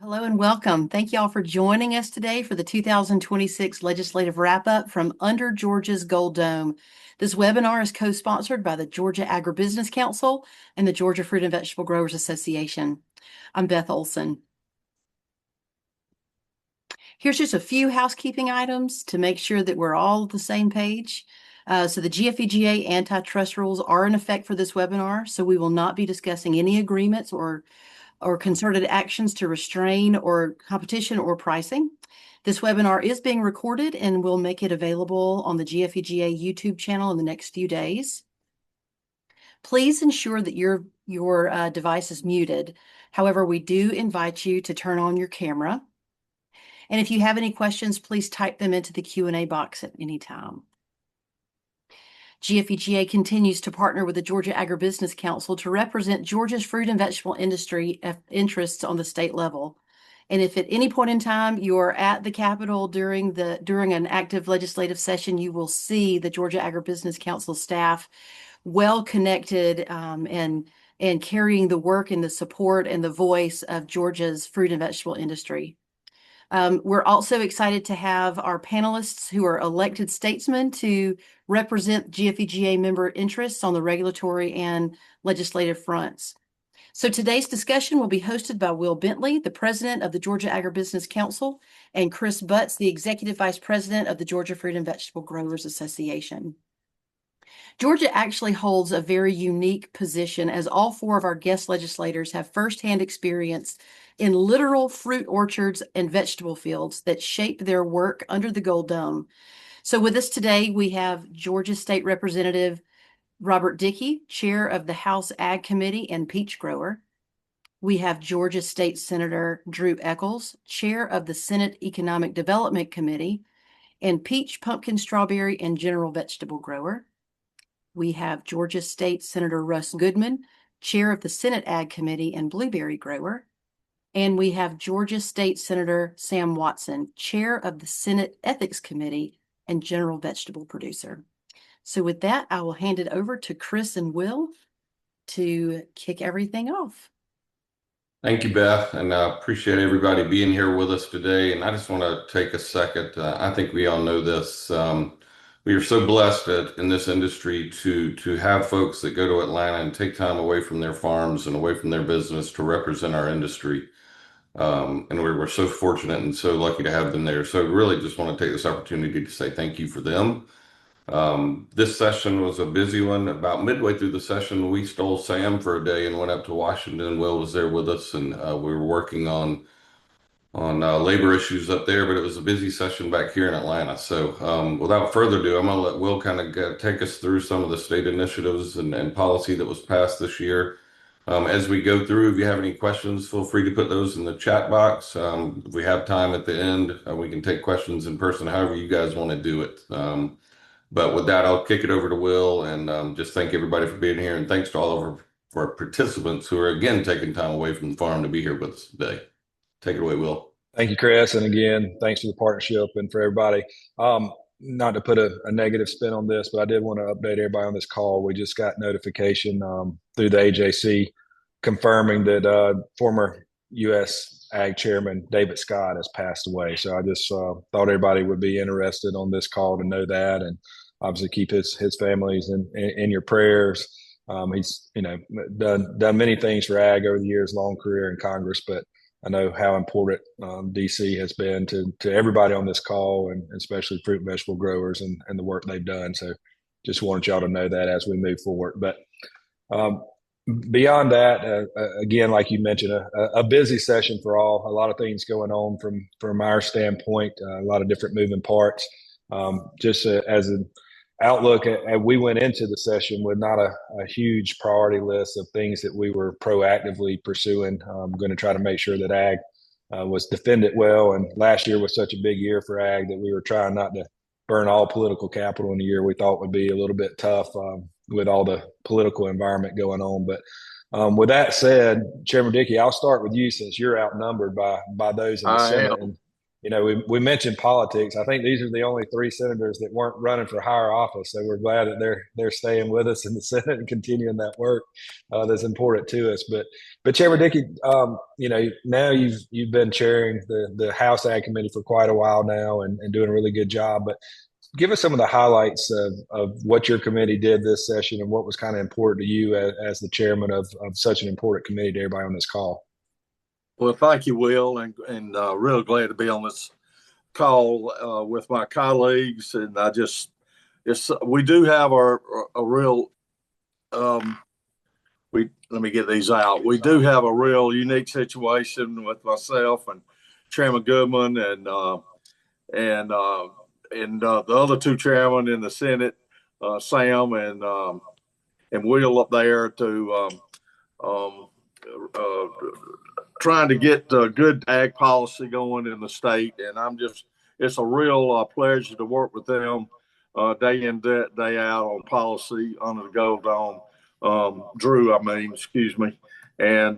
Hello and welcome. Thank you all for joining us today for the 2026 Legislative Wrap-Up from Under Georgia's Gold Dome. This webinar is co-sponsored by the Georgia Agribusiness Council and the Georgia Fruit and Vegetable Growers Association. I'm Beth Olson. Here's just a few housekeeping items to make sure that we're all on the same page. So the GFEGA antitrust rules are in effect for this webinar, so we will not be discussing any agreements or concerted actions to restrain or competition or pricing. This webinar is being recorded and we'll make it available on the GFEGA YouTube channel in the next few days. Please ensure that your device is muted. However, we do invite you to turn on your camera. And if you have any questions, please type them into the Q&A box at any time. GFEGA continues to partner with the Georgia Agribusiness Council to represent Georgia's fruit and vegetable industry interests on the state level. And if at any point in time you're at the Capitol during an active legislative session, you will see the Georgia Agribusiness Council staff well connected and carrying the work and the support and the voice of Georgia's fruit and vegetable industry. We're also excited to have our panelists who are elected statesmen to represent GFEGA member interests on the regulatory and legislative fronts. So today's discussion will be hosted by Will Bentley, the president of the Georgia Agribusiness Council, and Chris Butts, the executive vice president of the Georgia Fruit and Vegetable Growers Association. Georgia actually holds a very unique position as all four of our guest legislators have firsthand experience in literal fruit orchards and vegetable fields that shape their work under the Gold Dome. So with us today, we have Georgia State Representative Robert Dickey, chair of the House Ag Committee and peach grower. We have Georgia State Senator Drew Eccles, chair of the Senate Economic Development Committee and peach, pumpkin, strawberry, and general vegetable grower. We have Georgia State Senator Russ Goodman, chair of the Senate Ag Committee and blueberry grower. And we have Georgia State Senator Sam Watson, chair of the Senate Ethics Committee and general vegetable producer. So with that, I will hand it over to Chris and Will to kick everything off. Thank you, Beth, and I appreciate everybody being here with us today. And I just want to take a second. I think we all know this. We are so blessed in this industry to have folks that go to Atlanta and take time away from their farms and away from their business to represent our industry. And we're so fortunate and so lucky to have them there. So really just want to take this opportunity to say thank you for them. This session was a busy one. About midway through the session, we stole Sam for a day and went up to Washington. Will was there with us, and we were working on labor issues up there, but it was a busy session back here in Atlanta. So without further ado, I'm going to let Will kind of take us through some of the state initiatives and policy that was passed this year. As we go through, if you have any questions, feel free to put those in the chat box. If we have time at the end, we can take questions in person, however you guys want to do it. But with that, I'll kick it over to Will and just thank everybody for being here. And thanks to all of our participants who are again taking time away from the farm to be here with us today. Take it away, Will. Thank you, Chris. And again, thanks for the partnership and for everybody. Not to put a negative spin on this, but I did want to update everybody on this call. We just got notification through the AJC confirming that former U.S. Ag Chairman David Scott has passed away. So I just thought everybody would be interested on this call to know that, and obviously keep his families in your prayers. He's done many things for ag over the years, long career in Congress, but I know how important DC has been to everybody on this call, and especially fruit and vegetable growers and the work they've done. So just wanted y'all to know that as we move forward. But beyond that, again, like you mentioned, a busy session for all. A lot of things going on from our standpoint, a lot of different moving parts. Just as an outlook, we went into the session with not a huge priority list of things that we were proactively pursuing. I'm going to try to make sure that ag was defended well. And last year was such a big year for ag that we were trying not to burn all political capital in a year we thought would be a little bit tough with all the political environment going on. But with that said, Chairman Dickey, I'll start with you since you're outnumbered by those in the Senate. we mentioned politics. I think these are the only three senators that weren't running for higher office. So we're glad that they're staying with us in the Senate and continuing that work that's important to us. But Chairman Dickey, now you've been chairing the House Ag Committee for quite a while now and doing a really good job. But give us some of the highlights of what your committee did this session and what was kind of important to you as the chairman of such an important committee to everybody on this call. Well, thank you, Will, and real glad to be on this call with my colleagues. And we do have a real, let me get these out. We do have a real unique situation with myself and Chairman Goodman and the other two chairmen in the Senate, Sam and Will up there to trying to get good ag policy going in the state. And it's a real pleasure to work with them day in, day out on policy under the Gold Dome. Excuse me. And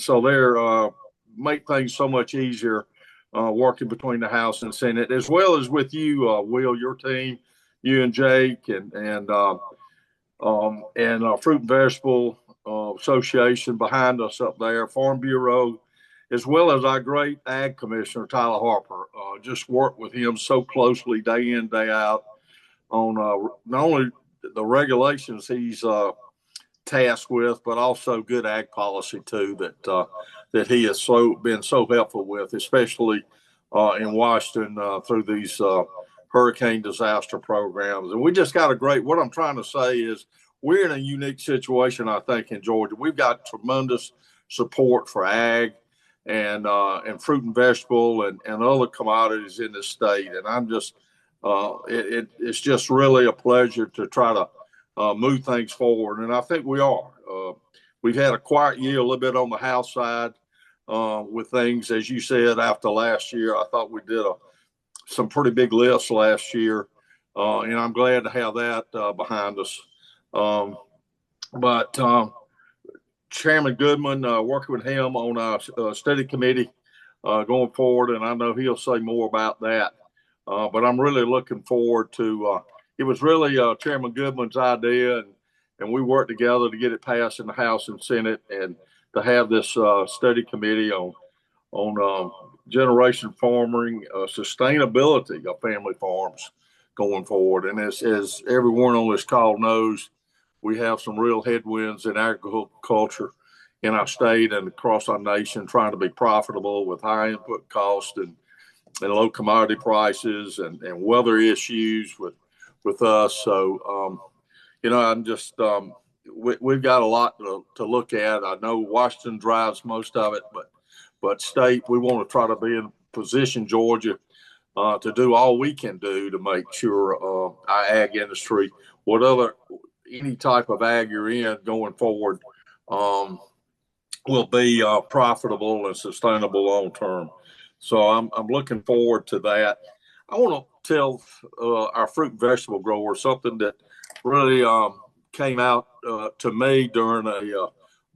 so they're make things so much easier working between the House and Senate, as well as with you, Will, your team, you and Jake and Fruit and Vegetable Association behind us up there, Farm Bureau, as well as our great Ag Commissioner, Tyler Harper. Just work with him so closely day in, day out on not only the regulations he's tasked with, but also good ag policy too that he has been so helpful with, especially in Washington through these hurricane disaster programs. And we just got what I'm trying to say is we're in a unique situation, I think, in Georgia. We've got tremendous support for ag and fruit and vegetable and other commodities in the state. And I'm just, it's just really a pleasure to try to move things forward. And I think we are. We've had a quiet year a little bit on the House side with things, as you said, after last year. I thought we did some pretty big lifts last year. And I'm glad to have that behind us. But Chairman Goodman, working with him on our study committee going forward, and I know he'll say more about that. But I'm really looking forward to it was really Chairman Goodman's idea, and we worked together to get it passed in the House and Senate, and to have this study committee on generation farming, sustainability of family farms going forward. And as everyone on this call knows, we have some real headwinds in agriculture in our state and across our nation, trying to be profitable with high input costs and low commodity prices and weather issues with us. So, I'm just, we've got a lot to look at. I know Washington drives most of it, but state, we want to try to be in position, Georgia, to do all we can do to make sure our ag industry, any type of ag you're in going forward, will be profitable and sustainable long term. So I'm looking forward to that. I want to tell our fruit and vegetable growers something that really came out to me during a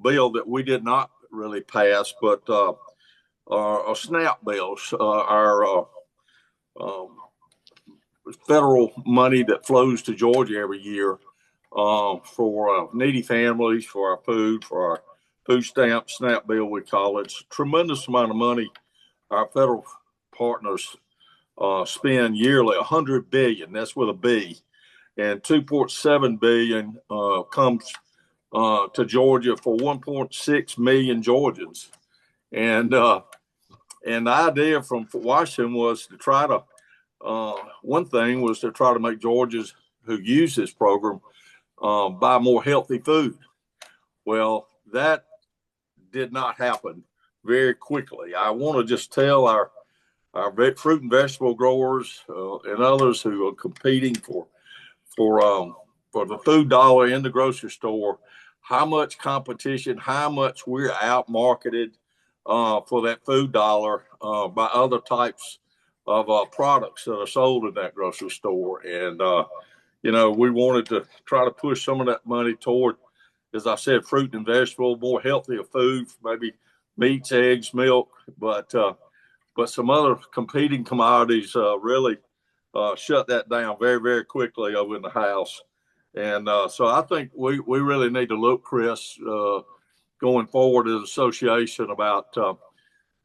bill that we did not really pass, but SNAP bills, our federal money that flows to Georgia every year for needy families, for our food, for our food stamp, SNAP bill, we call it. It's a tremendous amount of money our federal partners spend yearly, $100 billion, that's with a B, and $2.7 billion comes to Georgia for 1.6 million Georgians. And the idea from Washington was to try to, one thing was to try to make Georgians who use this program buy more healthy food. Well, that did not happen very quickly. I want to just tell our fruit and vegetable growers and others who are competing for the food dollar in the grocery store, how much competition, how much we're out marketed for that food dollar by other types of products that are sold in that grocery store. And, we wanted to try to push some of that money toward, as I said, fruit and vegetable, more healthier food, maybe meats, eggs, milk, but but some other competing commodities really shut that down very, very quickly over in the House. And so I think we really need to look, Chris, going forward as an association about,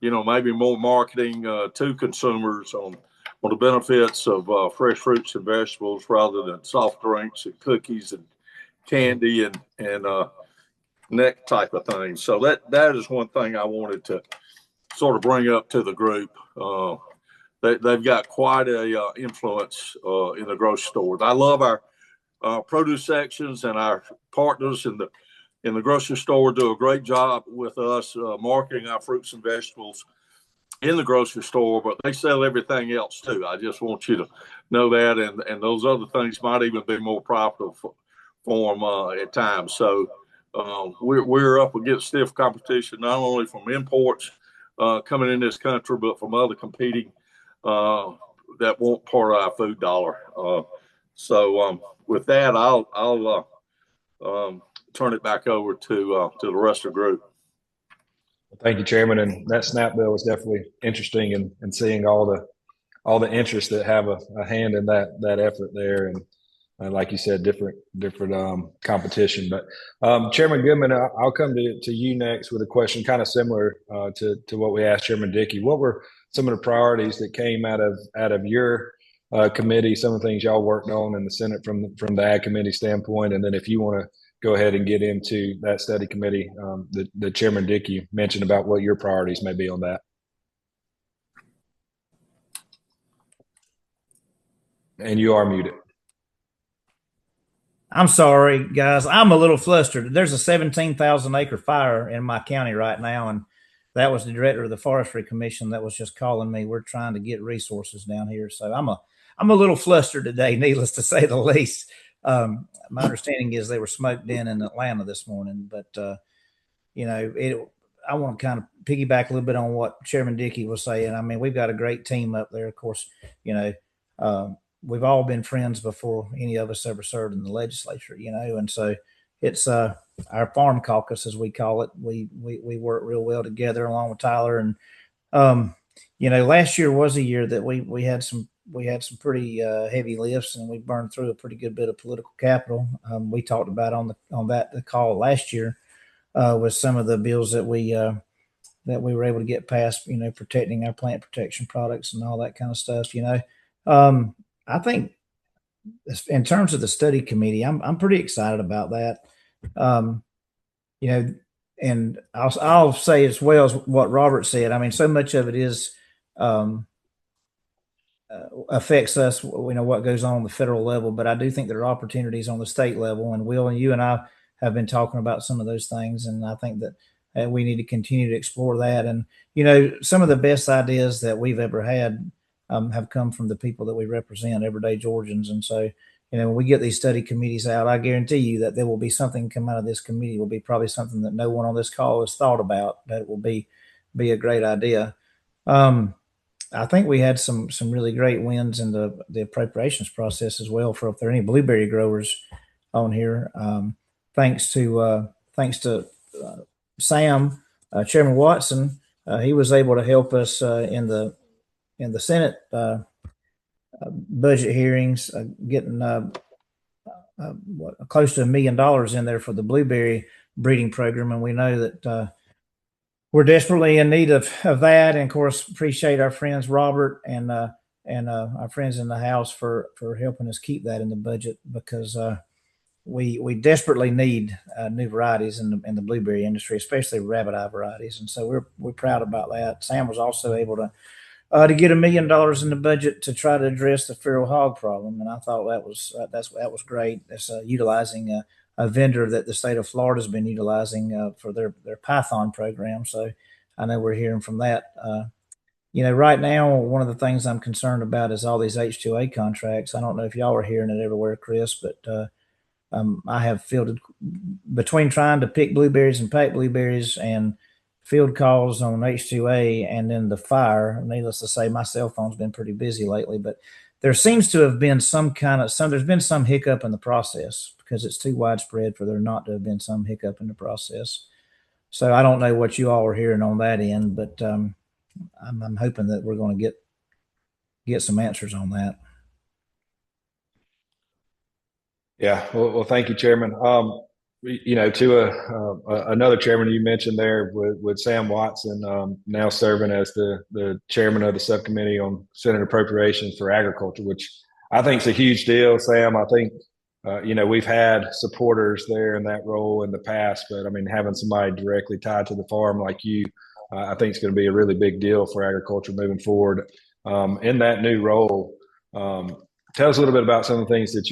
maybe more marketing to consumers on the benefits of fresh fruits and vegetables rather than soft drinks and cookies and candy and that type of thing. So that is one thing I wanted to sort of bring up to the group. They've got quite a influence in the grocery stores. I love our produce sections, and our partners in the grocery store do a great job with us marketing our fruits and vegetables in the grocery store, but they sell everything else too. I just want you to know that, and those other things might even be more profitable for them at times. So we're up against stiff competition, not only from imports coming in this country, but from other competing that want part of our food dollar. So with that, I'll turn it back over to the rest of the group. Thank you, Chairman. And that SNAP bill was definitely interesting, and seeing all the interests that have a hand in that effort there. And like you said, different competition. But Chairman Goodman, I'll come to you next with a question kind of similar to what we asked Chairman Dickey. What were some of the priorities that came out of your committee, some of the things y'all worked on in the Senate from the Ag Committee standpoint? And then if you want to go ahead and get into that study committee, the Chairman Dickey mentioned about what your priorities may be on that. And you are muted. I'm sorry, guys. I'm a little flustered. There's a 17,000 acre fire in my county right now, and that was the director of the Forestry Commission that was just calling me. We're trying to get resources down here, so I'm a little flustered today, needless to say the least. My understanding is they were smoked in Atlanta this morning, but I want to kind of piggyback a little bit on what Chairman Dickey was saying. I mean, we've got a great team up there. Of course, we've all been friends before any of us ever served in the legislature, and so it's our farm caucus, as we call it. We work real well together along with Tyler. And, last year was a year that we had some pretty heavy lifts, and we burned through a pretty good bit of political capital. We talked about on the call last year with some of the bills that we were able to get passed, protecting our plant protection products and all that kind of stuff. I think in terms of the study committee, I'm pretty excited about that. And I'll say as well as what Robert said. I mean, so much of it is affects us, what goes on the federal level, but I do think there are opportunities on the state level. And Will, and you and I have been talking about some of those things, and I think that we need to continue to explore that. And some of the best ideas that we've ever had have come from the people that we represent, everyday Georgians. And so, when we get these study committees out, I guarantee you that there will be something come out of this committee. Will be probably something that no one on this call has thought about, but it will be a great idea. I think we had some really great wins in the appropriations process as well. For if there are any blueberry growers on here, thanks to Sam, Chairman Watson, he was able to help us in the Senate budget hearings, getting close to $1 million in there for the blueberry breeding program. And we know that we're desperately in need of that. And of course, appreciate our friends Robert and our friends in the House for helping us keep that in the budget, because we desperately need new varieties in the blueberry industry, especially rabbit eye varieties. And so we're proud about that. Sam was also able to get $1 million in the budget to try to address the feral hog problem, and I thought that was great. That's utilizing a vendor that the state of Florida has been utilizing for their Python program. So I know we're hearing from that. Right now, one of the things I'm concerned about is all these H-2A contracts. I don't know if y'all are hearing it everywhere, Chris, but I have fielded between trying to pick blueberries and pack blueberries and field calls on H-2A and then the fire. Needless to say, my cell phone's been pretty busy lately, but there seems to have been there's been some hiccup in the process, because it's too widespread for there not to have been some hiccup in the process. So I don't know what you all are hearing on that end, but I'm hoping that we're going to get some answers on that. Yeah, well, thank you, Chairman. To another chairman you mentioned there with Sam Watson, now serving as the chairman of the subcommittee on Senate Appropriations for Agriculture, which I think is a huge deal. Sam, I think we've had supporters there in that role in the past, but I mean, having somebody directly tied to the farm like you, I think it's going to be a really big deal for agriculture moving forward. In that new role, tell us a little bit about some of the things that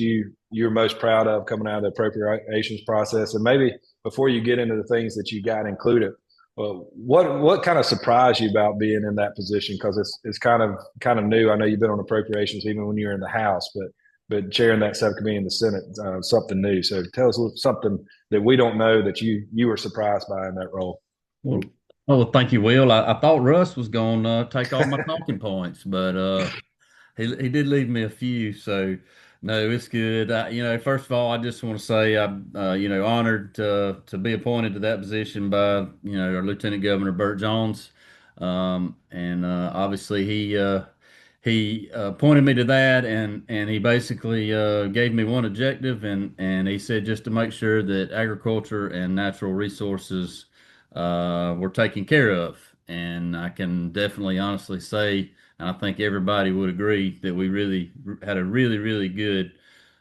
you're most proud of coming out of the appropriations process, and maybe before you get into the things that you got included, what kind of surprised you about being in that position? Because it's kind of new. I know you've been on appropriations even when you were in the House, but chairing that subcommittee in the Senate, something new. So tell us something that we don't know that you were surprised by in that role. Well, thank you, Will. I thought Russ was going to take all my talking points, but he did leave me a few. So no, it's good. First of all, I just want to say I'm honored to be appointed to that position by our Lieutenant Governor Burt Jones, and obviously he pointed me to that, and he basically gave me one objective, and he said just to make sure that agriculture and natural resources were taken care of. And I can definitely honestly say, and I think everybody would agree, that we really had a really good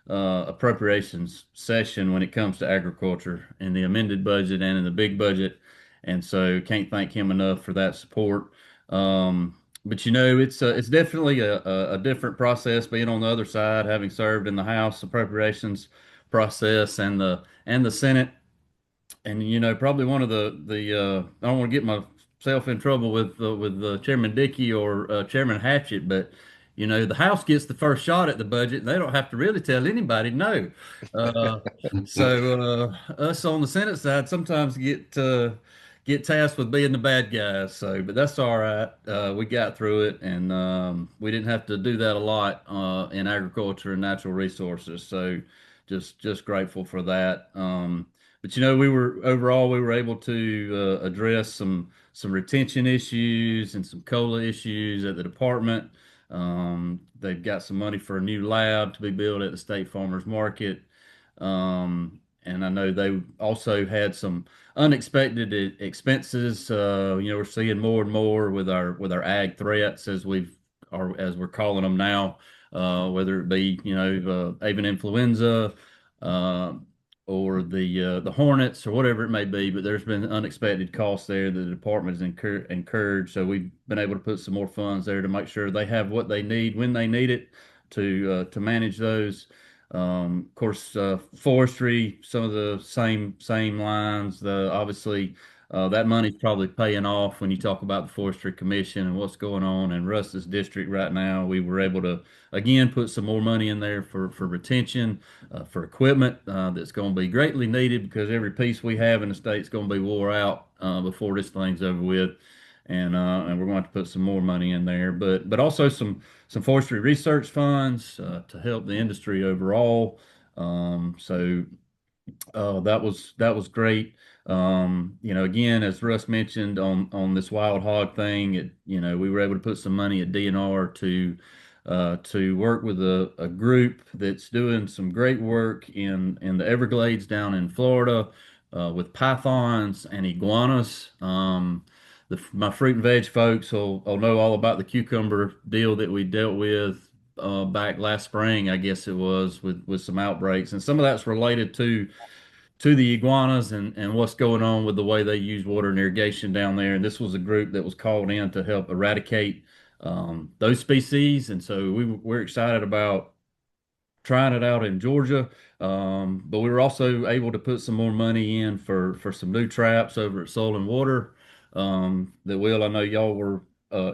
appropriations session when it comes to agriculture in the amended budget and in the big budget. And so can't thank him enough for that support. But it's definitely a different process being on the other side, having served in the House appropriations process and the Senate. And probably one of the I don't want to get myself in trouble with Chairman Dickey or Chairman Hatchett, but the House gets the first shot at the budget, and they don't have to really tell anybody no. Uh, so us on the Senate side sometimes get tasked with being the bad guys. So, but that's all right. We got through it, and we didn't have to do that a lot in agriculture and natural resources. So, just grateful for that. But we were able to address some retention issues and some COLA issues at the department. They've got some money for a new lab to be built at the State Farmers Market. And I know they also had some unexpected expenses. We're seeing more and more with our ag threats as we're calling them now, whether it be avian influenza, or the hornets or whatever it may be. But there's been unexpected costs there that the department has incurred. So we've been able to put some more funds there to make sure they have what they need when they need it to manage those. Of course, forestry, some of the same lines. Obviously, that money's probably paying off when you talk about the Forestry Commission and what's going on in Russ's district right now. We were able to again put some more money in there for retention, for equipment that's going to be greatly needed, because every piece we have in the state's going to be wore out before this thing's over with. And we're going to put some more money in there, but also some forestry research funds to help the industry overall. So that was great. Again, as Russ mentioned on this wild hog thing, we were able to put some money at DNR to work with a group that's doing some great work in the Everglades down in Florida with pythons and iguanas. My fruit and veg folks will know all about the cucumber deal that we dealt with back last spring, I guess it was, with some outbreaks, and some of that's related to the iguanas and what's going on with the way they use water and irrigation down there. And this was a group that was called in to help eradicate those species, and so we're excited about trying it out in Georgia. But we were also able to put some more money in for some new traps over at Soil and Water. That I know y'all were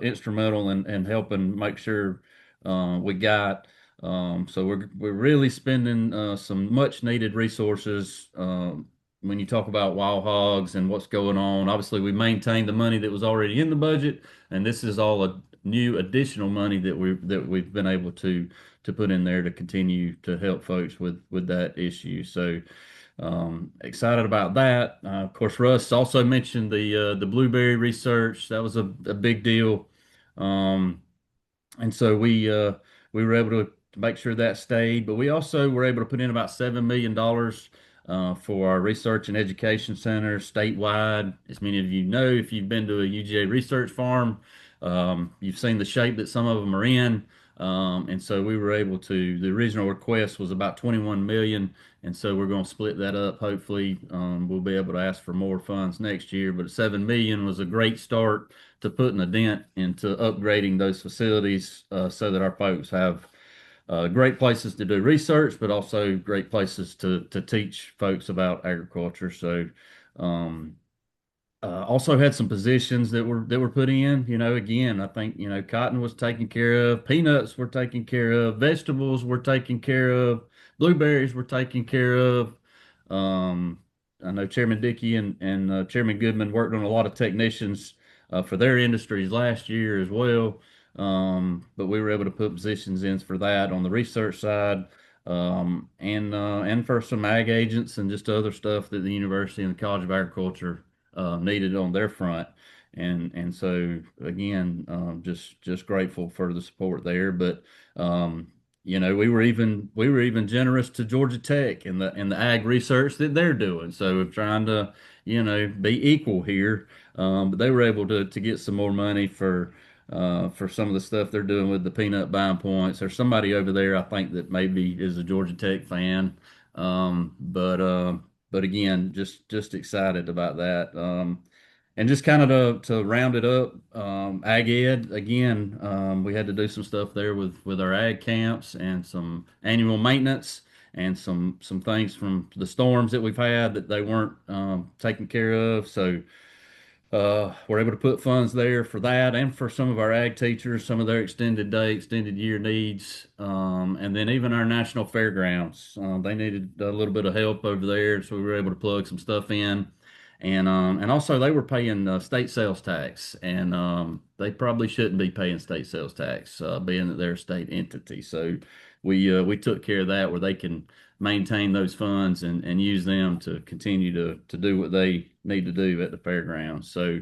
instrumental in helping make sure we got. So we're really spending some much needed resources when you talk about wild hogs and what's going on. Obviously, we maintained the money that was already in the budget, and this is all a new additional money that we've been able to put in there to continue to help folks with that issue. So excited about that. Of course, Russ also mentioned the blueberry research. That was a big deal. Um, and so we were able to make sure that stayed, but we also were able to put in about $7 million for our research and education center statewide. As many of you know, if you've been to a UGA research farm, you've seen the shape that some of them are in. And so we were able to, the original request was about 21 million. And so we're going to split that up. Hopefully, we'll be able to ask for more funds next year, but 7 million was a great start to putting a dent into upgrading those facilities, so that our folks have great places to do research, but also great places to teach folks about agriculture. So, also had some positions that were put in. Again, I think cotton was taken care of, peanuts were taken care of, vegetables were taken care of, blueberries were taken care of. Um, I know Chairman Dickey and Chairman Goodman worked on a lot of technicians for their industries last year as well. But we were able to put positions in for that on the research side, and for some ag agents and just other stuff that the university and the College of Agriculture needed on their front. And so again, just grateful for the support there. But we were even generous to Georgia Tech and the ag research that they're doing. So we're trying to be equal here. But they were able to get some more money for some of the stuff they're doing with the peanut buying points. There's somebody over there I think that maybe is a Georgia Tech fan. But again, just excited about that. And just kind of to round it up, ag ed again, we had to do some stuff there with our ag camps and some annual maintenance and some things from the storms that we've had that they weren't taken care of. So we're able to put funds there for that and for some of our ag teachers, some of their extended day, extended year needs, and then even our national fairgrounds. They needed a little bit of help over there, so we were able to plug some stuff in. And also they were paying state sales tax, and they probably shouldn't be paying state sales tax, being that they're a state entity. So we took care of that where they can maintain those funds and use them to continue to do what they need to do at the fairgrounds. So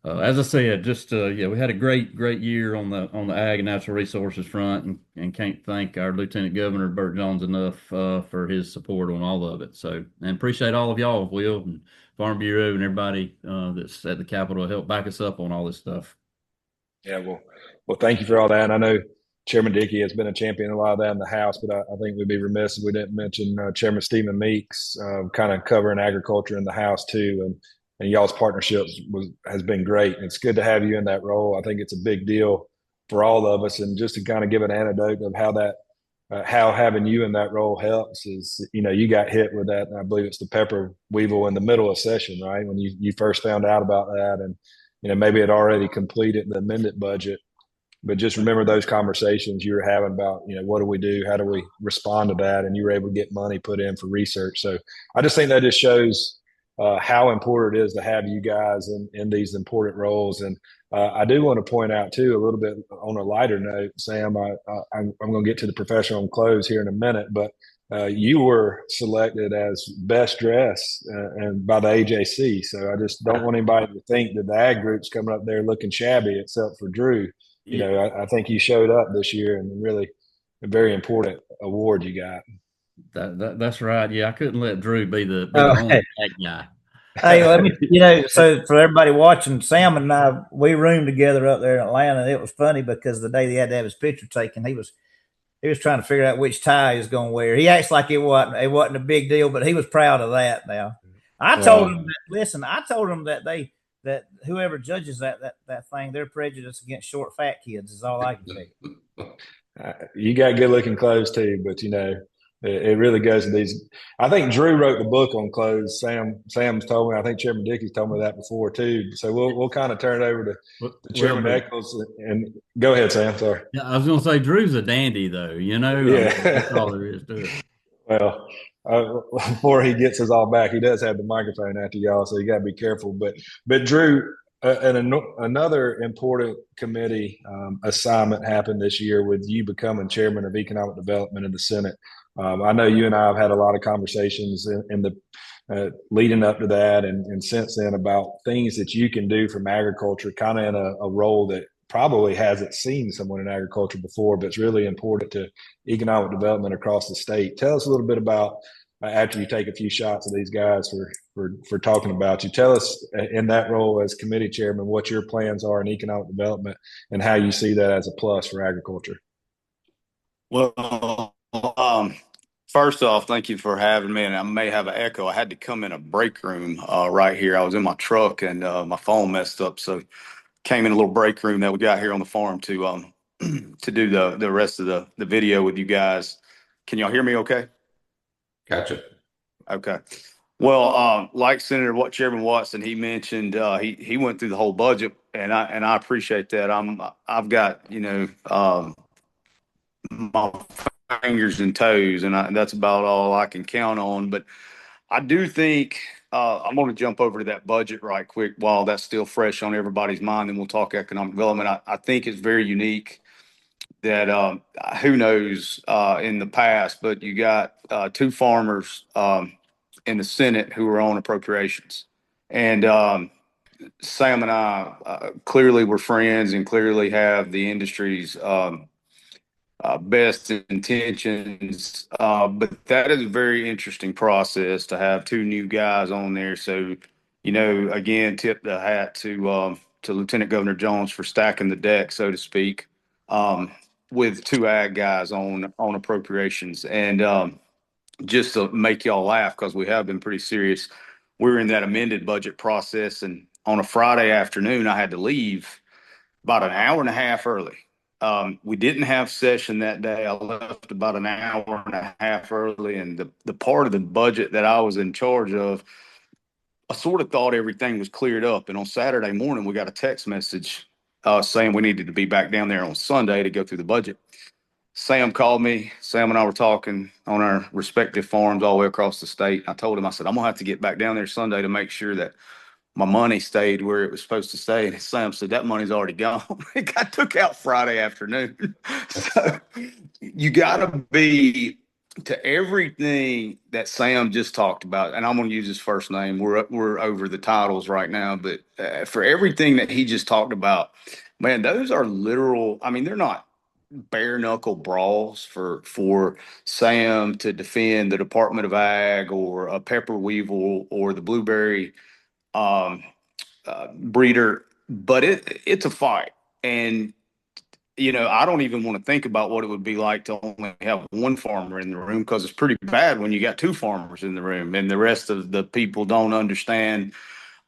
as I said, just we had a great year on the ag and natural resources front, and can't thank our Lieutenant Governor Burt Jones enough for his support on all of it. So, and appreciate all of y'all, Will and Farm Bureau and everybody that's at the Capitol to help back us up on all this stuff. Yeah, well, thank you for all that. And I know Chairman Dickey has been a champion of a lot of that in the House, but I think we'd be remiss if we didn't mention Chairman Stephen Meeks, kind of covering agriculture in the House too, and y'all's partnerships has been great. It's good to have you in that role. I think it's a big deal for all of us. And just to kind of give an anecdote of how having you in that role helps is, you got hit with that. And I believe it's the pepper weevil in the middle of session, right? When you first found out about that, and maybe it already completed the amended budget. But just remember those conversations you were having about, what do we do? How do we respond to that? And you were able to get money put in for research. So I just think that just shows how important it is to have you guys in these important roles. And I do want to point out too, a little bit on a lighter note, Sam, I'm going to get to the professional clothes here in a minute, but you were selected as best dressed and by the AJC. So I just don't want anybody to think that the ag group's coming up there looking shabby, except for Drew. I think you showed up this year, and really a very important award you got. That's right. Yeah, I couldn't let Drew be the only ag guy. Hey, let me, so for everybody watching, Sam and I, we roomed together up there in Atlanta. And it was funny because the day they had to have his picture taken, he was trying to figure out which tie he was going to wear. He acts like it wasn't a big deal, but he was proud of that. Now, I told him that that whoever judges that thing, they're prejudiced against short, fat kids is all I can say. You got good looking clothes too, but it really goes to these. I think Drew wrote the book on clothes. Sam's told me. I think Chairman Dickey's told me that before too. So we'll kind of turn it over to Chairman Eccles and go ahead, Sam. Sorry. Yeah, I was going to say Drew's a dandy though. Yeah. That's all there is to it. Well, before he gets us all back, he does have the microphone after y'all, so you got to be careful. But Drew, another important committee assignment happened this year with you becoming chairman of economic development in the Senate. I know you and I have had a lot of conversations in the leading up to that and since then about things that you can do from agriculture, kind of in a role that probably hasn't seen someone in agriculture before, but it's really important to economic development across the state. Tell us a little bit about, after you take a few shots of these guys for talking about you, tell us in that role as committee chairman what your plans are in economic development and how you see that as a plus for agriculture. Well, first off, thank you for having me. And I may have an echo. I had to come in a break room right here. I was in my truck and my phone messed up, so came in a little break room that we got here on the farm to to do the rest of the video with you guys. Can y'all hear me? Okay. Gotcha. Okay. Well, like Chairman Watson, he mentioned, he went through the whole budget, and I appreciate that. I've got, my fingers and toes, and that's about all I can count on. But I do think I'm going to jump over to that budget right quick while that's still fresh on everybody's mind, and we'll talk economic development. I think it's very unique that who knows in the past, but you got two farmers in the Senate who are on appropriations. And Sam and I clearly were friends and clearly have the industry's best intentions. But that is a very interesting process to have two new guys on there. So, again, tip the hat to Lieutenant Governor Jones for stacking the deck, so to speak, with two ag guys on appropriations. And just to make y'all laugh, because we have been pretty serious, we were in that amended budget process, and on a Friday afternoon, I had to leave about an hour and a half early. We didn't have session that day. I left about an hour and a half early, and the part of the budget that I was in charge of, I sort of thought everything was cleared up. And on Saturday morning, we got a text message saying we needed to be back down there on Sunday to go through the budget. Sam called me. Sam and I were talking on our respective farms all the way across the state. I told him, I said, I'm going to have to get back down there Sunday to make sure that my money stayed where it was supposed to stay. And Sam said, that money's already gone. It got took out Friday afternoon. So you got to be to everything that Sam just talked about. And I'm going to use his first name. We're over the titles right now. But for everything that he just talked about, man, those are literal. I mean, they're not bare knuckle brawls for Sam to defend the Department of Ag or a Pepper Weevil or the blueberry breeder, but it's a fight. And I don't even want to think about what it would be like to only have one farmer in the room, because it's pretty bad when you got two farmers in the room and the rest of the people don't understand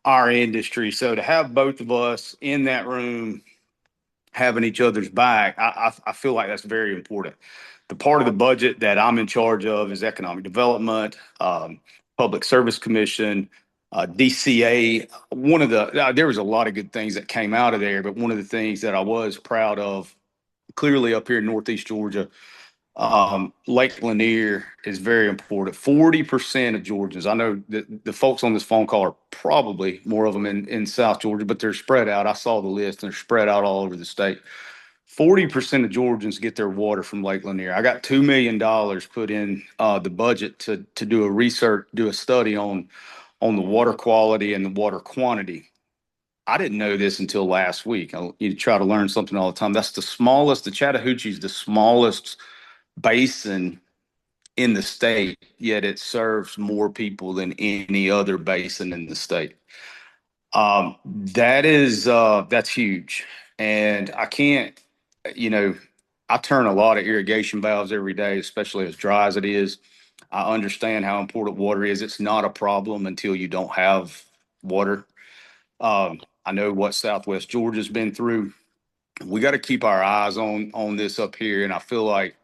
our industry. So to have both of us in that room having each other's back, I feel like that's very important. The part of the budget that I'm in charge of is economic development, public service commission, DCA. There was a lot of good things that came out of there, but one of the things that I was proud of, clearly up here in Northeast Georgia, Lake Lanier is very important. 40% of Georgians, I know that the folks on this phone call are probably more of them in South Georgia, but they're spread out. I saw the list, and they're spread out all over the state. 40% of Georgians get their water from Lake Lanier. I got $2 million put in the budget to do a study on the water quality and the water quantity. I didn't know this until last week. You try to learn something all the time. That's the Chattahoochee is the smallest basin in the state, yet it serves more people than any other basin in the state. That's huge. And I can't, I turn a lot of irrigation valves every day, especially as dry as it is. I understand how important water is. It's not a problem until you don't have water. I know what Southwest Georgia's been through. We got to keep our eyes on this up here, and I feel like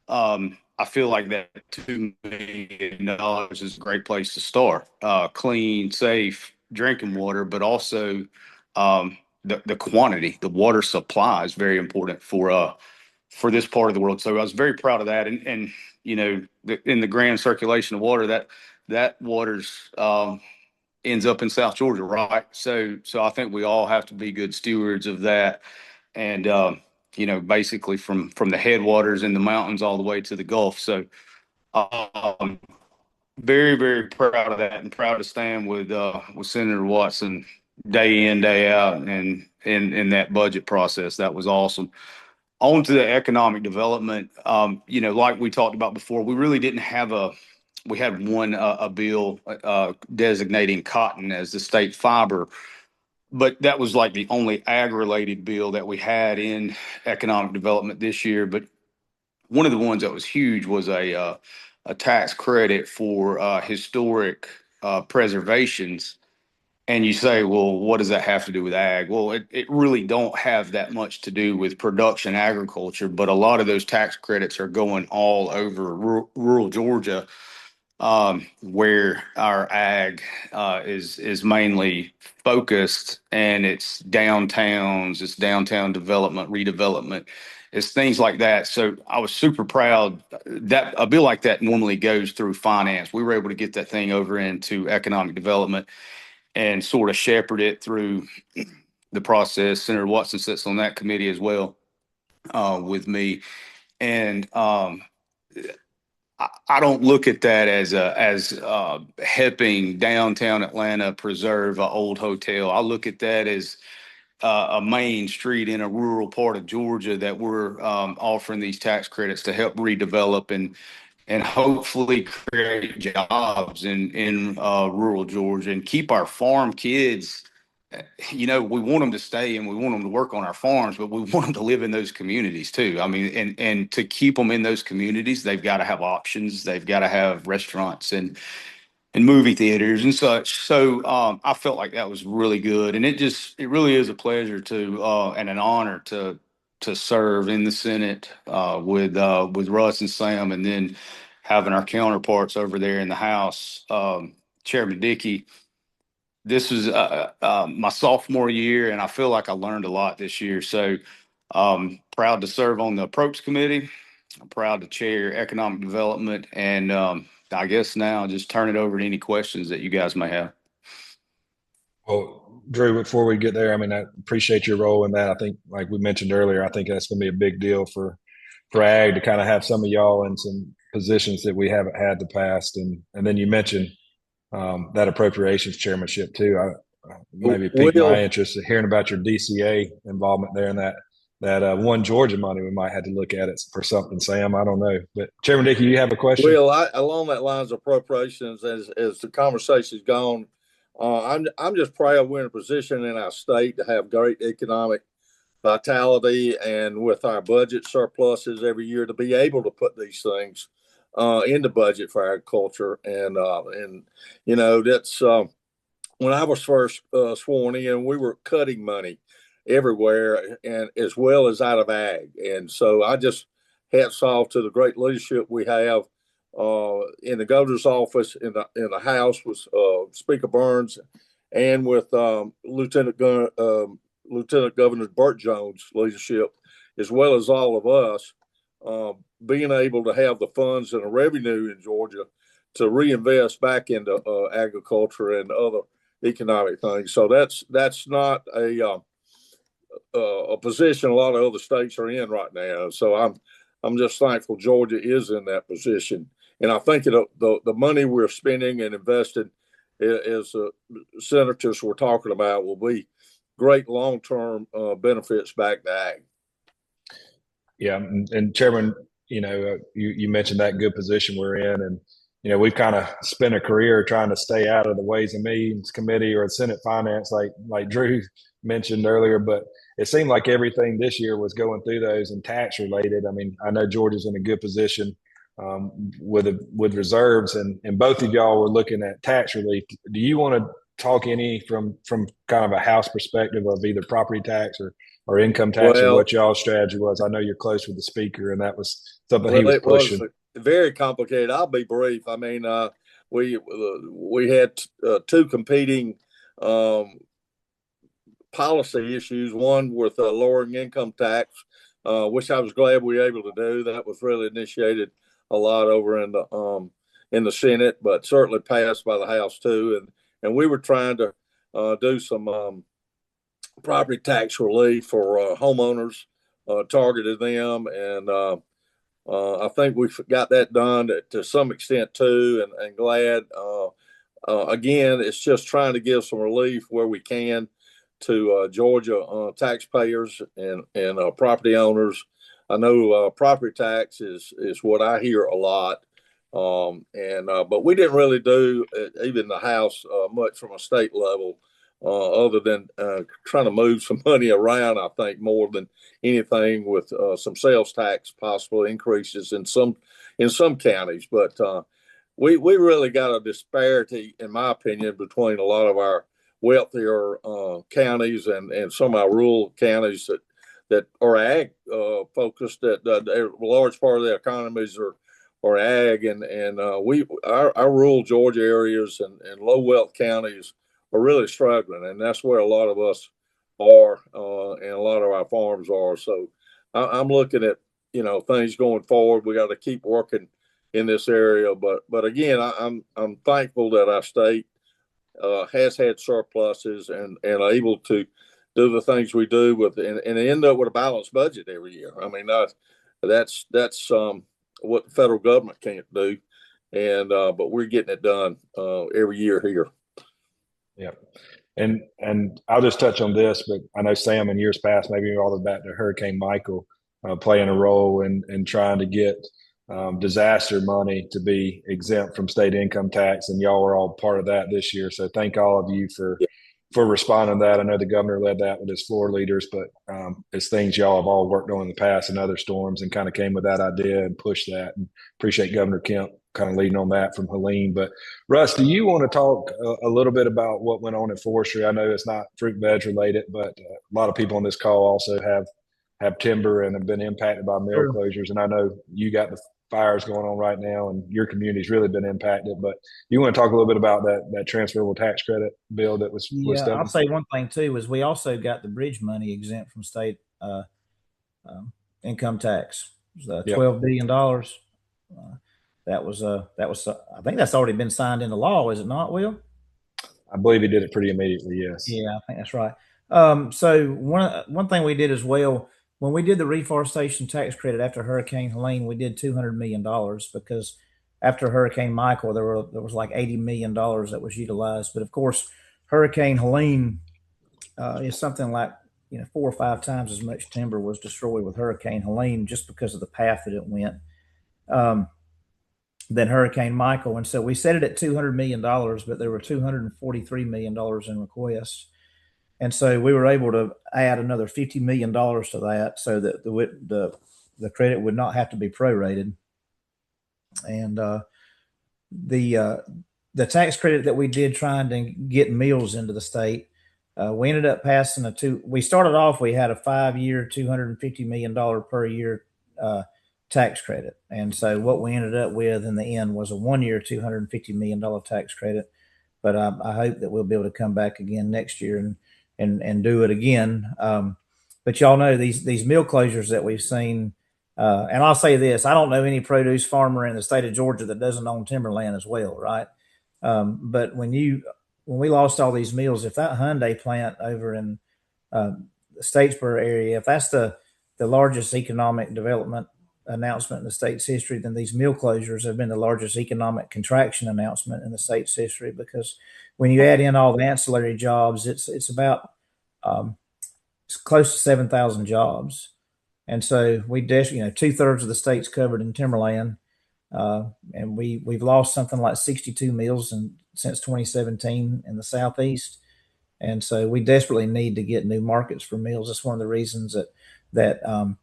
that $2 million is a great place to start. Clean, safe drinking water, but also the quantity, the water supply is very important for this part of the world. So I was very proud of that, and in the grand circulation of water, that water's ends up in South Georgia, right? So I think we all have to be good stewards of that, and basically from the headwaters in the mountains all the way to the Gulf. So Um, very, very proud of that, and proud to stand with Senator Watson day in, day out, and in that budget process. That was awesome. On to the economic development. Like we talked about before, we really didn't have we had one a bill designating cotton as the state fiber, but that was like the only ag-related bill that we had in economic development this year. But one of the ones that was huge was a tax credit for historic preservations. And you say, well, what does that have to do with ag? Well, it really don't have that much to do with production agriculture, but a lot of those tax credits are going all over rural Georgia, where our ag is mainly focused, and it's downtowns, it's downtown development, redevelopment, it's things like that. So I was super proud that a bill like that normally goes through finance. We were able to get that thing over into economic development and sort of shepherd it through the process. Senator Watson sits on that committee as well with me, and I don't look at that as helping downtown Atlanta preserve an old hotel. I look at that as a main street in a rural part of Georgia that we're offering these tax credits to help redevelop and hopefully create jobs in rural Georgia and keep our farm kids. We want them to stay and we want them to work on our farms, but we want them to live in those communities too. I mean, and to keep them in those communities, they've got to have options. They've got to have restaurants and movie theaters and such. So I felt like that was really good, and it really is a pleasure to and an honor to serve in the Senate with Russ and Sam, and then having our counterparts over there in the House, Chairman Dickey. This was my sophomore year, and I feel like I learned a lot this year. So proud to serve on the Approach Committee. I'm proud to chair Economic Development, and I guess now just turn it over to any questions that you guys may have. Well, Drew, before we get there, I mean, I appreciate your role in that. I think, like we mentioned earlier, I think that's going to be a big deal for ag to kind of have some of y'all in some positions that we haven't had in the past. And then you mentioned that appropriations chairmanship too. I maybe piqued my interest in hearing about your DCA involvement there, and that one Georgia money. We might have to look at it for something, Sam. I don't know, but Chairman Dickey, you have a question? Well, along that lines of appropriations, as the conversation's gone, I'm just proud we're in a position in our state to have great economic vitality, and with our budget surpluses every year to be able to put these things in the budget for agriculture. And that's when I was first sworn in, we were cutting money everywhere, and as well as out of ag. And so I just hats off to the great leadership we have in the governor's office, in the House with Speaker Burns, and with Lieutenant Governor Burt Jones' leadership, as well as all of us, being able to have the funds and the revenue in Georgia to reinvest back into agriculture and other economic things. So that's not a position a lot of other states are in right now. So I'm just thankful Georgia is in that position. And I think the money we're spending and investing, as senators were talking about, will be great long-term benefits back to ag. Yeah, and Chairman, you mentioned that good position we're in, and we've kind of spent a career trying to stay out of the Ways and Means Committee or Senate Finance, like Drew mentioned earlier. But it seemed like everything this year was going through those and tax related. I mean, I know Georgia's in a good position with reserves, and both of y'all were looking at tax relief. Do you want to talk any from kind of a House perspective of either property tax or income tax, or what y'all's strategy was? I know you're close with the Speaker, and that was something he was pushing. Was very complicated. I'll be brief. I mean, we had two competing policy issues. One with lowering income tax, which I was glad we were able to do. That was really initiated a lot over in the Senate, but certainly passed by the House too. And we were trying to do some property tax relief for homeowners, targeted them, and I think we've got that done to some extent too, and glad. Again, it's just trying to give some relief where we can to Georgia taxpayers and property owners. I know property tax is what I hear a lot, but we didn't really do even the House much from a state level, other than trying to move some money around. I think more than anything with some sales tax possible increases in some counties, but we really got a disparity, in my opinion, between a lot of our wealthier counties and some of our rural counties that are ag focused. That a large part of their economies are ag, and our rural Georgia areas and low wealth counties are really struggling, and that's where a lot of us are, and a lot of our farms are. So I'm looking at things going forward. We got to keep working in this area, but again, I'm thankful that our state has had surpluses and able to do the things we do and end up with a balanced budget every year. I mean, that's what the federal government can't do, but we're getting it done every year here. Yeah. And I'll just touch on this, but I know Sam in years past, maybe all the way back to Hurricane Michael, playing a role in trying to get disaster money to be exempt from state income tax, and y'all were all part of that this year. So thank all of you for responding to that. I know the governor led that with his floor leaders, but it's things y'all have all worked on in the past and other storms, and kind of came with that idea and pushed that. And appreciate Governor Kemp kind of leading on that from Helene. But Russ, do you want to talk a little bit about what went on in forestry? I know it's not fruit and veg related, but a lot of people on this call also have timber and have been impacted by mill closures. And I know you got the fires going on right now, and your community's really been impacted. But you want to talk a little bit about that transferable tax credit bill that was done? I'll say one thing too is we also got the bridge money exempt from state income tax. It was $12 billion. That was I think that's already been signed into law, is it not, Will? I believe he did it pretty immediately. Yes. Yeah, I think that's right. So one thing we did as well, when we did the reforestation tax credit after Hurricane Helene, we did $200 million, because after Hurricane Michael, there was like $80 million that was utilized. But of course, Hurricane Helene is something like 4 or 5 times as much timber was destroyed with Hurricane Helene, just because of the path that it went, than Hurricane Michael. And so we set it at $200 million, but there were $243 million in requests. And so we were able to add another $50 million to that, so that the credit would not have to be prorated. And the tax credit that we did trying to get mills into the state, we ended up passing we started off, we had a 5-year, $250 million per year tax credit. And so what we ended up with in the end was a 1-year, $250 million tax credit. But I hope that we'll be able to come back again next year and do it again. But y'all know these mill closures that we've seen, and I'll say this, I don't know any produce farmer in the state of Georgia that doesn't own timberland as well, right? But when we lost all these mills, if that Hyundai plant over in the Statesboro area, if that's the largest economic development announcement in the state's history, then these mill closures have been the largest economic contraction announcement in the state's history, because when you add in all the ancillary jobs, it's about it's close to 7,000 jobs. And so we 2/3 of the state's covered in timberland, and we've lost something like 62 mills since 2017 in the Southeast. And so we desperately need to get new markets for mills. That's one of the reasons that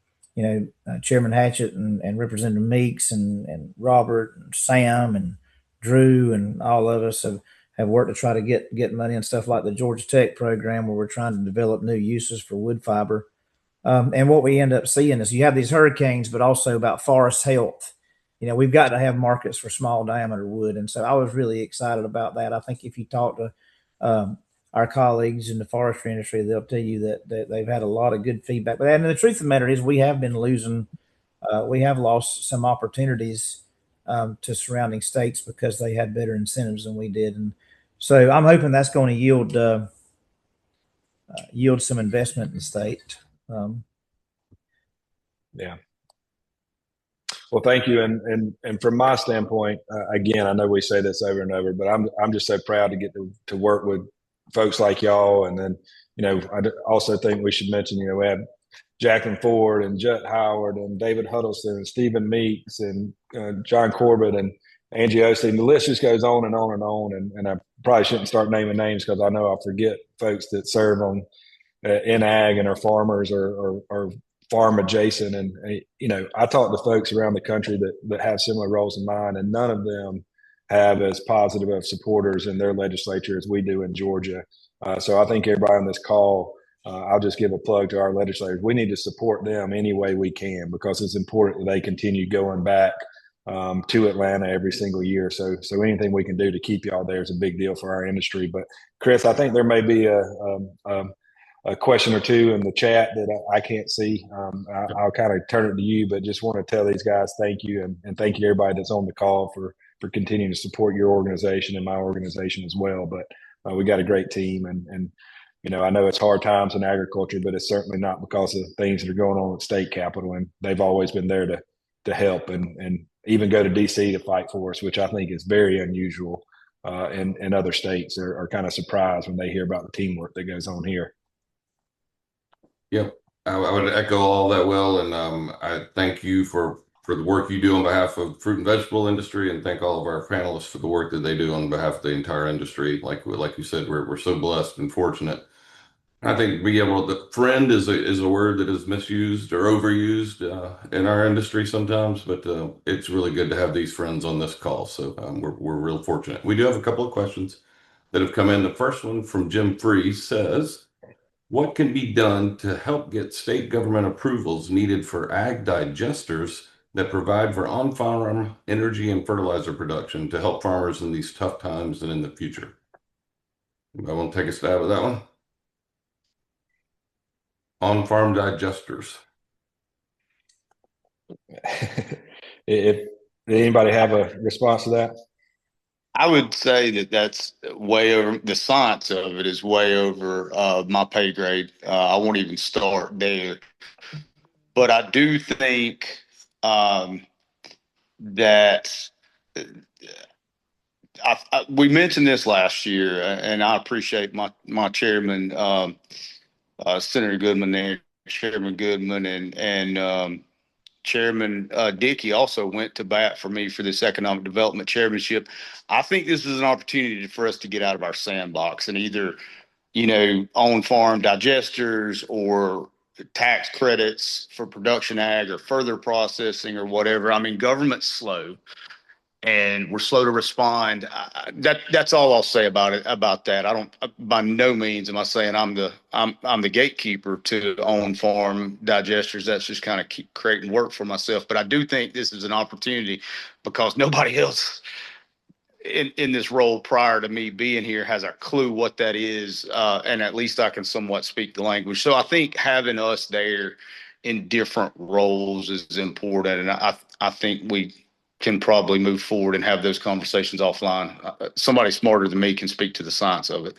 Chairman Hatchett and Representative Meeks and Robert and Sam and Drew and all of us have worked to try to get money and stuff like the Georgia Tech program, where we're trying to develop new uses for wood fiber. And what we end up seeing is you have these hurricanes, but also about forest health. We've got to have markets for small diameter wood. And so I was really excited about that. I think if you talk to our colleagues in the forestry industry, they'll tell you that they've had a lot of good feedback. But the truth of the matter is we have lost some opportunities to surrounding states because they had better incentives than we did. And so I'm hoping that's going to yield some investment in the state. Yeah. Well, thank you. And from my standpoint, again, I know we say this over and over, but I'm just so proud to get to work with folks like y'all. And then, also think we should mention, we have Jacqueline Ford and Jet Howard and David Huddleston and Stephen Meeks and John Corbett and Angie Osteen. The list just goes on and on and on. And I probably shouldn't start naming names because I know I'll forget folks that serve on in ag and are farmers or farm adjacent. And, I talk to folks around the country that have similar roles in mine, and none of them have as positive of supporters in their legislature as we do in Georgia. So I think everybody on this call, I'll just give a plug to our legislators. We need to support them any way we can because it's important that they continue going back to Atlanta every single year. So anything we can do to keep y'all there is a big deal for our industry. But Chris, I think there may be a question or two in the chat that I can't see. I'll kind of turn it to you, but just want to tell these guys thank you and thank you to everybody that's on the call for continuing to support your organization and my organization as well. But we got a great team, and I know it's hard times in agriculture, but it's certainly not because of things that are going on at state capitol, and they've always been there to help and even go to DC to fight for us, which I think is very unusual. And other states are kind of surprised when they hear about the teamwork that goes on here. Yep, I would echo all that well, and I thank you for the work you do on behalf of the fruit and vegetable industry, and thank all of our panelists for the work that they do on behalf of the entire industry. Like you said, we're so blessed and fortunate. I think the friend is a word that is misused or overused in our industry sometimes, but it's really good to have these friends on this call. So we're real fortunate. We do have a couple of questions that have come in. The first one from Jim Free says, what can be done to help get state government approvals needed for ag digesters that provide for on-farm energy and fertilizer production to help farmers in these tough times and in the future? I want to take a stab at that one. On-farm digesters. If anybody have a response to that? I would say that's way over. The science of it is way over my pay grade. I won't even start there. But I do think that we mentioned this last year, and I appreciate my chairman, Senator Goodman there, Chairman Goodman, and Chairman Dickey also went to bat for me for this economic development chairmanship. I think this is an opportunity for us to get out of our sandbox and either, own farm digesters or tax credits for production ag or further processing or whatever. I mean, government's slow and we're slow to respond. That's all I'll say about that. I don't, by no means am I saying I'm the gatekeeper to own farm digesters. That's just kind of keep creating work for myself. But I do think this is an opportunity because nobody else in this role prior to me being here has a clue what that is. And at least I can somewhat speak the language. So I think having us there in different roles is important. And I think we can probably move forward and have those conversations offline. Somebody smarter than me can speak to the science of it.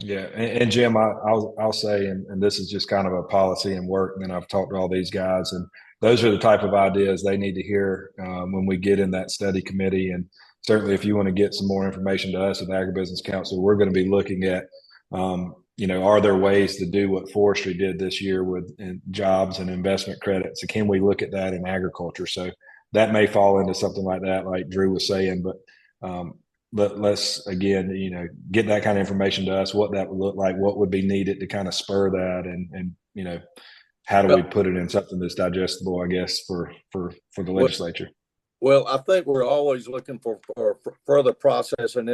Yeah. And Jim, I'll say, and this is just kind of a policy and work. And I've talked to all these guys, and those are the type of ideas they need to hear when we get in that study committee. And certainly if you want to get some more information to us at the Agribusiness Council, we're going to be looking at, are there ways to do what forestry did this year with jobs and investment credits? And can we look at that in agriculture? So that may fall into something like that, like Drew was saying, but let's again, get that kind of information to us, what that would look like, what would be needed to kind of spur that, and how do we put it in something that's digestible, I guess, for the legislature. Well, I think we're always looking for further processing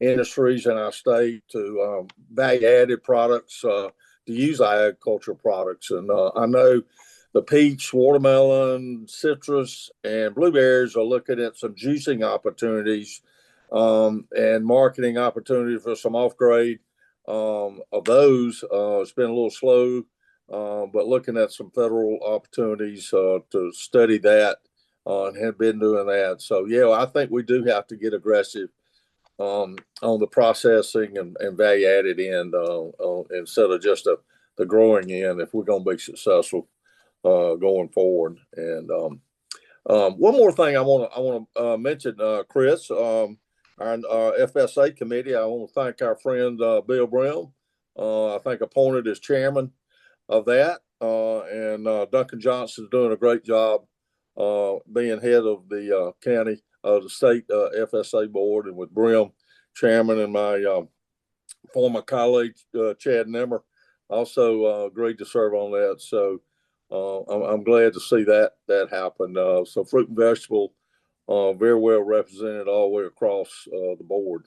industries in our state to value-added products to use our agricultural products. And I know the peach, watermelon, citrus, and blueberries are looking at some juicing opportunities and marketing opportunities for some off-grade of those. It's been a little slow, but looking at some federal opportunities to study that and have been doing that. So, yeah, I think we do have to get aggressive on the processing and value-added end instead of just the growing end if we're going to be successful going forward. And One more thing I want to mention, Chris, our FSA committee. I want to thank our friend Bill Brim. I think appointed as chairman of that, and Duncan Johnson's doing a great job being head of the county, the state FSA board, and with Brim chairman and my former colleague Chad Nimmer also agreed to serve on that. So I'm glad to see that happen. So fruit and vegetable very well represented all the way across the board.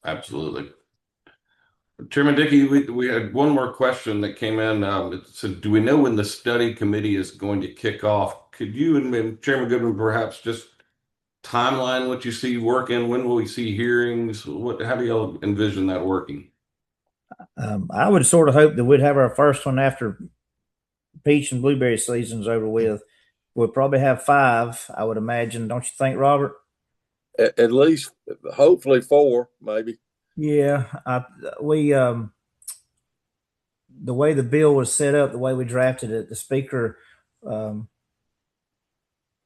Absolutely. Chairman Dickey, we had one more question that came in. It said, do we know when the study committee is going to kick off? Could you and Chairman Goodman perhaps just timeline what you see working? When will we see hearings? How do y'all envision that working? I would sort of hope that we'd have our first one after peach and blueberry season's over with. We'll probably have 5, I would imagine. Don't you think, Robert? At least, hopefully 4, maybe. Yeah, the way the bill was set up, the way we drafted it, the speaker, I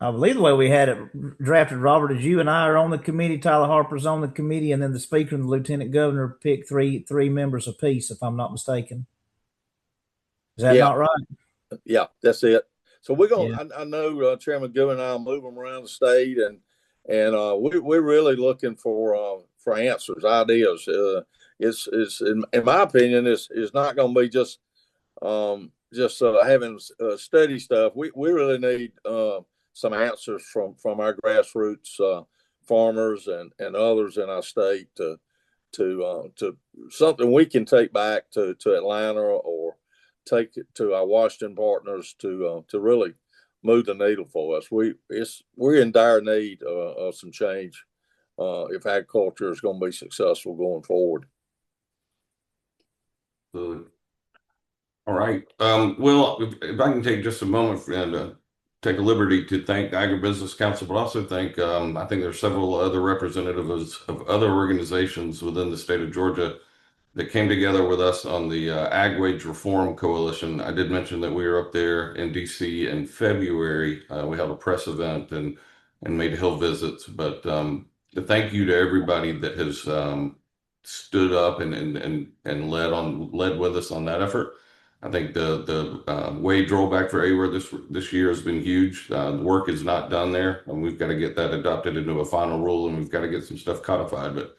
believe the way we had it drafted, Robert, is you and I are on the committee, Tyler Harper's on the committee, and then the speaker and the lieutenant governor pick three members apiece, if I'm not mistaken. Is that not right? Yeah, that's it. So we're going. Yeah. I know Chairman Goodman and I move them around the state, and we're really looking for answers, ideas. It's in my opinion, is not going to be just having study stuff. We really need some answers from our grassroots farmers and others in our state to something we can take back to Atlanta or take it to our Washington partners to really move the needle for us. We're in dire need of some change if agriculture is going to be successful going forward. All right. Well, if I can take just a moment and take a liberty to thank the Agribusiness Council, but also thank I think there's several other representatives of other organizations within the state of Georgia that came together with us on the Ag Wage Reform Coalition. I did mention that we were up there in DC in February. We held a press event and made hill visits. But the thank you to everybody that has stood up and led with us on that effort. I think the wage rollback for AWARE this year has been huge. The work is not done there, and we've got to get that adopted into a final rule, and we've got to get some stuff codified. But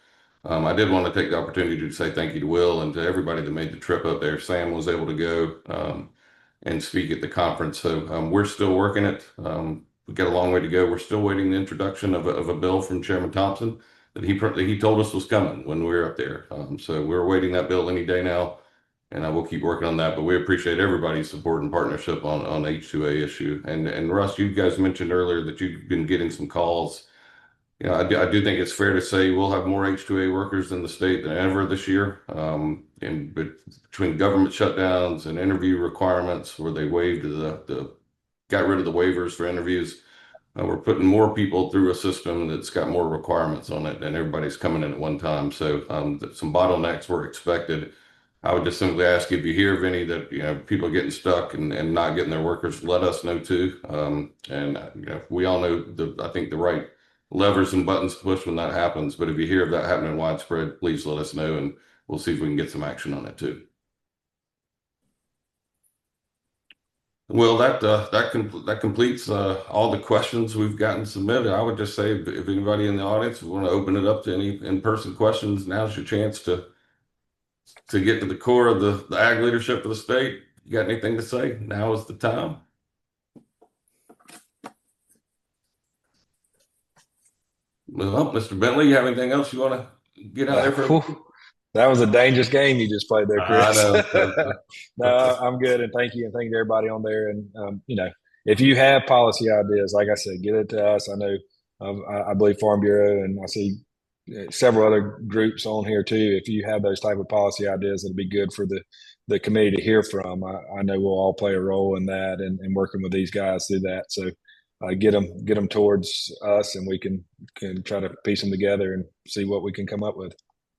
I did want to take the opportunity to say thank you to Will and to everybody that made the trip up there. Sam was able to go and speak at the conference. So we're still working it. We've got a long way to go. We're still waiting the introduction of a bill from Chairman Thompson that he told us was coming when we were up there. So we're waiting that bill any day now, and I will keep working on that. But we appreciate everybody's support and partnership on the H2A issue. And Russ, you guys mentioned earlier that you've been getting some calls. You know, I do think it's fair to say we'll have more H2A workers in the state than ever this year. And between government shutdowns and interview requirements where they waived got rid of the waivers for interviews, we're putting more people through a system that's got more requirements on it, and everybody's coming in at one time. So some bottlenecks were expected. I would just simply ask if you hear of any that people are getting stuck and not getting their workers, let us know too. We all know I think the right levers and buttons to push when that happens. But if you hear of that happening widespread, please let us know, and we'll see if we can get some action on it too. Well, that completes all the questions we've gotten submitted. I would just say if anybody in the audience want to open it up to any in-person questions, now's your chance to get to the core of the ag leadership of the state. You got anything to say? Now is the time. Well, Mr. Bentley, you have anything else you want to get out there for? That was a dangerous game you just played there, Chris. I know. No, I'm good, and thank you, and thank you to everybody on there. And if you have policy ideas, like I said, get it to us. I know, I believe Farm Bureau, and I see several other groups on here too. If you have those type of policy ideas, it'll be good for the committee to hear from. I know we'll all play a role in that and working with these guys through that. So get them towards us, and we can try to piece them together and see what we can come up with.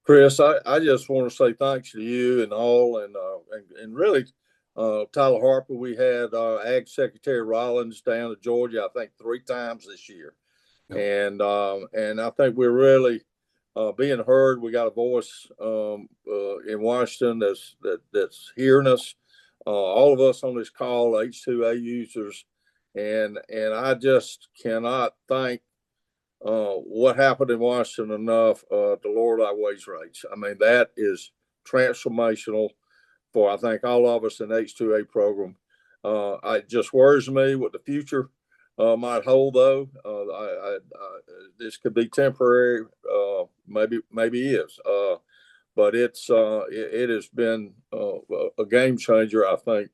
Chris, I just want to say thanks to you and all, and really Tyler Harper, we had Ag Secretary Rollins down to Georgia, I think 3 times this year. And I think we're really being heard. We got a voice in Washington that's hearing us. All of us on this call, H2A users, and I just cannot thank what happened in Washington enough to lower our wage rates. I mean, that is transformational for, I think, all of us in the H2A program. It just worries me what the future might hold, though. This could be temporary, maybe is, but it has been a game changer, I think,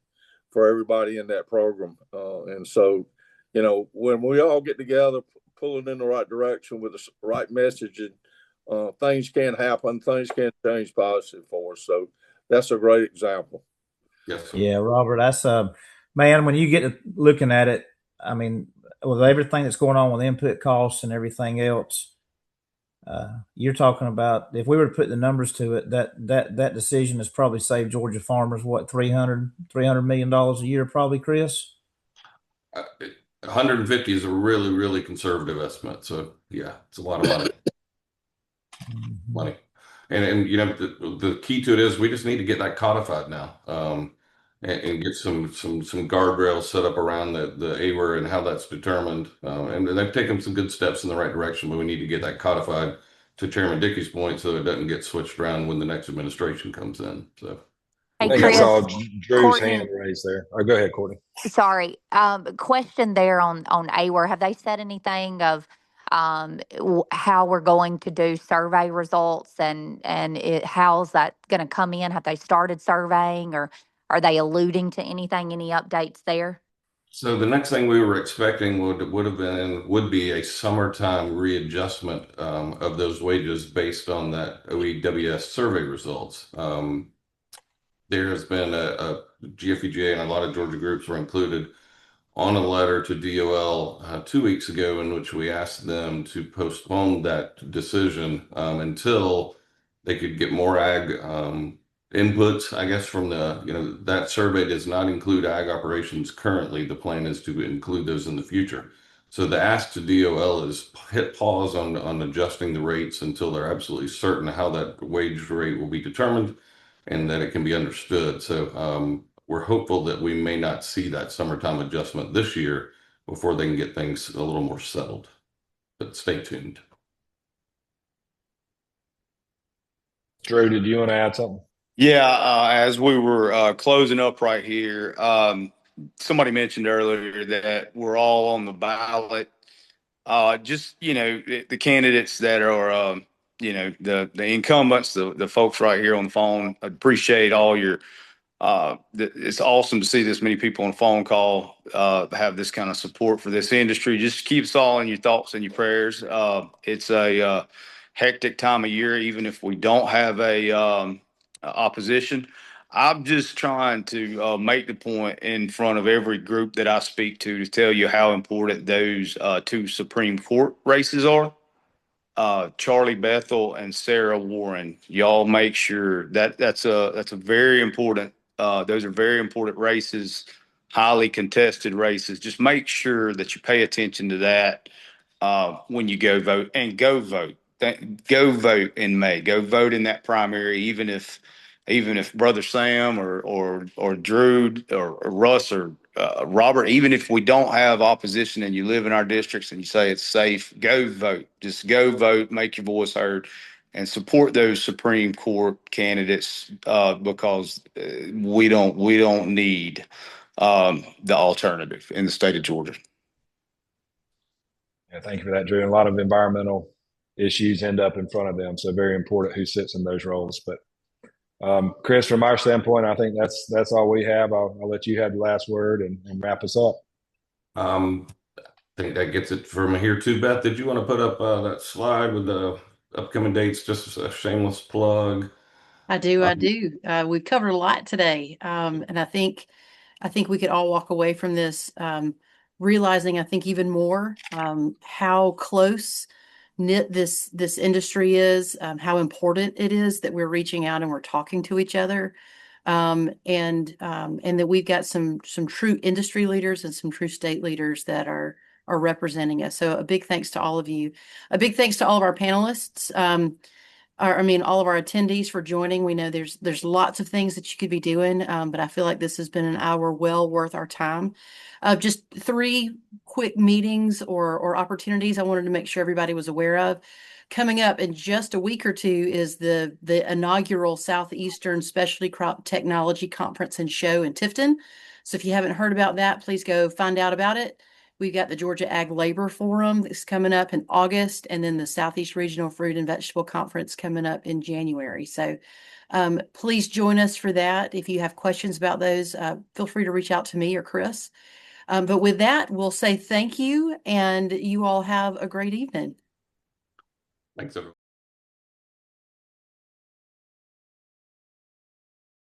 for everybody in that program. And so, when we all get together, pulling in the right direction with the right messaging, things can happen, things can change positive for us. So that's a great example. Yes. Yeah, Robert, that's man, when you get to looking at it, I mean, with everything that's going on with input costs and everything else, you're talking about, if we were to put the numbers to it, that decision has probably saved Georgia farmers what, $300 million a year, probably, Chris? 150 is a really, really conservative estimate. So yeah, it's a lot of money. And the key to it is we just need to get that codified now, and get some guardrails set up around the AWR and how that's determined. And they've taken some good steps in the right direction, but we need to get that codified, to Chairman Dickey's point, so it doesn't get switched around when the next administration comes in. So I Hey, think I Chris, saw Drew's Courtney. hand raised there. Oh, go ahead, Courtney. Sorry. Question there on AWR. Have they said anything of how we're going to do survey results and how's that going to come in? Have they started surveying, or are they alluding to anything? Any updates there? So the next thing we were expecting would be a summertime readjustment of those wages based on that OEWS survey results. There has been a GFEGA, and a lot of Georgia groups were included on a letter to DOL 2 weeks ago, in which we asked them to postpone that decision until they could get more ag inputs, I guess, from that survey does not include ag operations currently. The plan is to include those in the future. So the ask to DOL is hit pause on adjusting the rates until they're absolutely certain how that wage rate will be determined and that it can be understood. So we're hopeful that we may not see that summertime adjustment this year before they can get things a little more settled. But stay tuned. Drew, did you want to add something? Yeah, as we were closing up right here, somebody mentioned earlier that we're all on the ballot. Just, the candidates that are, the incumbents, the folks right here on the phone, I appreciate all your, it's awesome to see this many people on a phone call have this kind of support for this industry. Just keep us all in your thoughts and your prayers. It's a hectic time of year, even if we don't have a opposition. I'm just trying to make the point in front of every group that I speak to tell you how important those 2 Supreme Court races are. Charlie Bethel and Sarah Warren. Y'all make sure that's a very important. Those are very important races, highly contested races. Just make sure that you pay attention to that when you go vote, and go vote. Go vote in May. Go vote in that primary, even if Brother Sam or Drew or Russ or Robert, even if we don't have opposition and you live in our districts and you say it's safe, go vote. Just go vote, make your voice heard, and support those Supreme Court candidates because we don't need the alternative in the state of Georgia. Yeah, thank you for that, Drew. And a lot of environmental issues end up in front of them, so very important who sits in those roles. But Chris, from our standpoint, I think that's all we have. I'll let you have the last word and wrap us up. I think that gets it from here too. Beth, did you want to put up that slide with the upcoming dates? Just a shameless plug. I do. We covered a lot today. And I think we could all walk away from this realizing, I think, even more how close knit this industry is, how important it is that we're reaching out and we're talking to each other. and that we've got some true industry leaders and some true state leaders that are representing us. So a big thanks to all of you. A big thanks to all of our panelists. All of our attendees for joining. We know there's lots of things that you could be doing, but I feel like this has been an hour well worth our time. Just 3 quick meetings or opportunities I wanted to make sure everybody was aware of. Coming up in just a week or 2 is the inaugural Southeastern Specialty Crop Technology Conference and Show in Tifton. So if you haven't heard about that, please go find out about it. We've got the Georgia Ag Labor Forum that's coming up in August, and then the Southeast Regional Fruit and Vegetable Conference coming up in January. So please join us for that. If you have questions about those, feel free to reach out to me or Chris. But with that, we'll say thank you, and you all have a great evening. Thanks, everyone.